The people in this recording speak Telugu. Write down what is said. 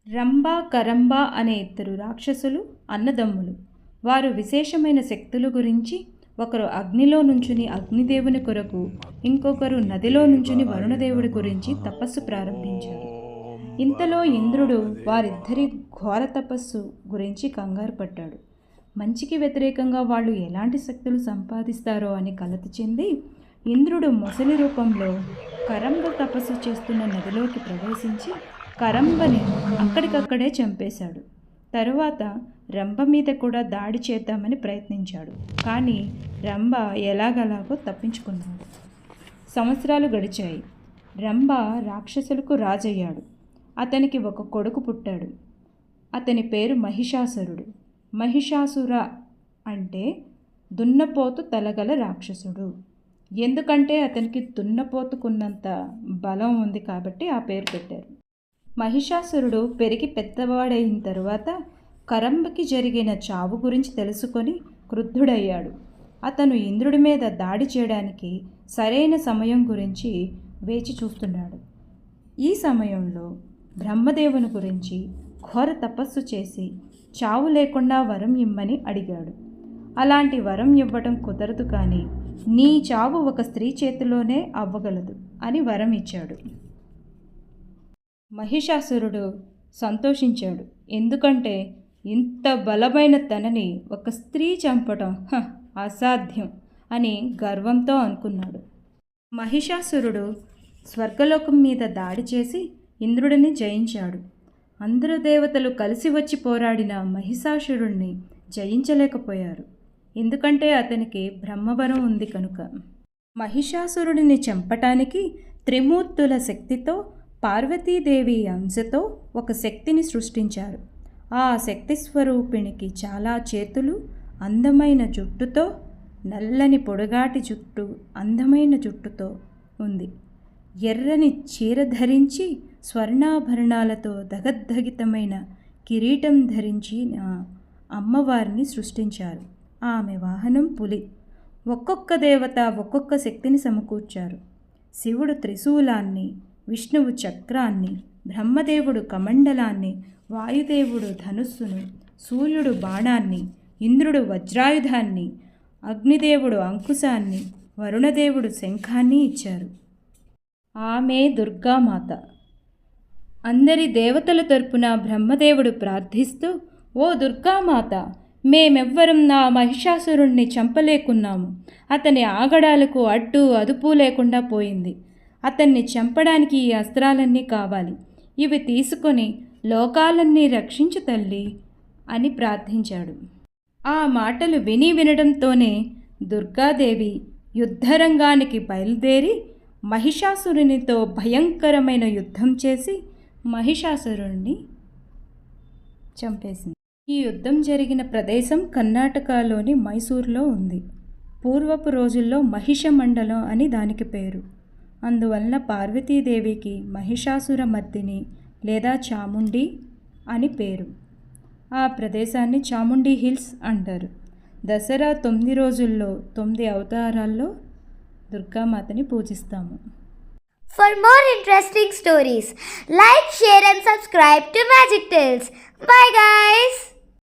రంభ కరంబ అనే ఇద్దరు రాక్షసులు అన్నదమ్ములు. వారు విశేషమైన శక్తుల గురించి ఒకరు అగ్నిలో నుంచుని అగ్నిదేవుని కొరకు, ఇంకొకరు నదిలో నుంచుని వరుణదేవుడి గురించి తపస్సు ప్రారంభించారు. ఇంతలో ఇంద్రుడు వారిద్దరి ఘోర తపస్సు గురించి కంగారు పడ్డాడు. మంచికి వ్యతిరేకంగా వాళ్ళు ఎలాంటి శక్తులు సంపాదిస్తారో అని కలత చెంది ఇంద్రుడు మొసలి రూపంలో కరంబ తపస్సు చేస్తున్న నదిలోకి ప్రవేశించి కరంబని అక్కడికక్కడే చంపేశాడు. తరువాత రంభ మీద కూడా దాడి చేద్దామని ప్రయత్నించాడు. కానీ రంభ ఎలాగలాగో తప్పించుకున్నాడు. సంవత్సరాలు గడిచాయి. రంభ రాక్షసులకు రాజయ్యాడు. అతనికి ఒక కొడుకు పుట్టాడు. అతని పేరు మహిషాసురుడు. మహిషాసుర అంటే దున్నపోతు తలగల రాక్షసుడు. ఎందుకంటే అతనికి దున్నపోతుకున్నంత బలం ఉంది కాబట్టి ఆ పేరు పెట్టారు. మహిషాసురుడు పెరిగి పెద్దవాడైన తరువాత కరంబకి జరిగిన చావు గురించి తెలుసుకొని క్రుద్ధుడయ్యాడు. అతను ఇంద్రుడి మీద దాడి చేయడానికి సరైన సమయం గురించి వేచి చూస్తున్నాడు. ఈ సమయంలో బ్రహ్మదేవుని గురించి ఘోర తపస్సు చేసి చావు లేకుండా వరం ఇమ్మని అడిగాడు. అలాంటి వరం ఇవ్వటం కుదరదు, కానీ నీ చావు ఒక స్త్రీ చేతిలోనే అవ్వగలదు అని వరం ఇచ్చాడు. మహిషాసురుడు సంతోషించాడు. ఎందుకంటే ఇంత బలమైన తనని ఒక స్త్రీ చంపటం అసాధ్యం అని గర్వంతో అనుకున్నాడు. మహిషాసురుడు స్వర్గలోకం మీద దాడి చేసి ఇంద్రుడిని జయించాడు. అందరు దేవతలు కలిసి వచ్చి పోరాడిన మహిషాసురుడిని జయించలేకపోయారు. ఎందుకంటే అతనికి బ్రహ్మవరం ఉంది కనుక. మహిషాసురుడిని చంపటానికి త్రిమూర్తుల శక్తితో పార్వతీదేవి అంశతో ఒక శక్తిని సృష్టించారు. ఆ శక్తి స్వరూపిణికి చాలా చేతులు, అందమైన జుట్టుతో, నల్లని పొడగాటి జుట్టు, అందమైన జుట్టుతో ఉంది. ఎర్రని చీర ధరించి స్వర్ణాభరణాలతో దగద్దగితమైన కిరీటం ధరించిన అమ్మవారిని సృష్టించారు. ఆమె వాహనం పులి. ఒక్కొక్క దేవత ఒక్కొక్క శక్తిని సమకూర్చారు. శివుడు త్రిశూలాన్ని, విష్ణువు చక్రాన్ని, బ్రహ్మదేవుడు కమండలాన్ని, వాయుదేవుడు ధనుస్సును, సూర్యుడు బాణాన్ని, ఇంద్రుడు వజ్రాయుధాన్ని, అగ్నిదేవుడు అంకుశాన్ని, వరుణదేవుడు శంఖాన్ని ఇచ్చారు. ఆమె దుర్గామాత. అందరి దేవతల తరపున బ్రహ్మదేవుడు ప్రార్థిస్తూ, ఓ దుర్గామాత, మేమెవ్వరం నా మహిషాసురుణ్ణి చంపలేకున్నాము. అతని ఆగడాలకు అడ్డు అదుపు లేకుండా పోయింది. అతన్ని చంపడానికి ఈ అస్త్రాలన్నీ కావాలి. ఇవి తీసుకొని లోకాలన్నీ రక్షించు తల్లి అని ప్రార్థించాడు. ఆ మాటలు వినడంతోనే దుర్గాదేవి యుద్ధరంగానికి బయలుదేరి మహిషాసురునితో భయంకరమైన యుద్ధం చేసి మహిషాసురుణ్ణి చంపేసింది. ఈ యుద్ధం జరిగిన ప్రదేశం కర్ణాటకలోని మైసూరులో ఉంది. పూర్వపు రోజుల్లో మహిష మండలం అని దానికి పేరు. అందువలన పార్వతీదేవికి మహిషాసుర మర్దిని లేదా చాముండి అని పేరు. ఆ ప్రదేశాన్ని చాముండి హిల్స్ అంటారు. దసరా 9 రోజుల్లో 9 అవతారాల్లో దుర్గామాతని పూజిస్తాము. For more interesting stories, like, share and subscribe to Magic Tales. Bye guys!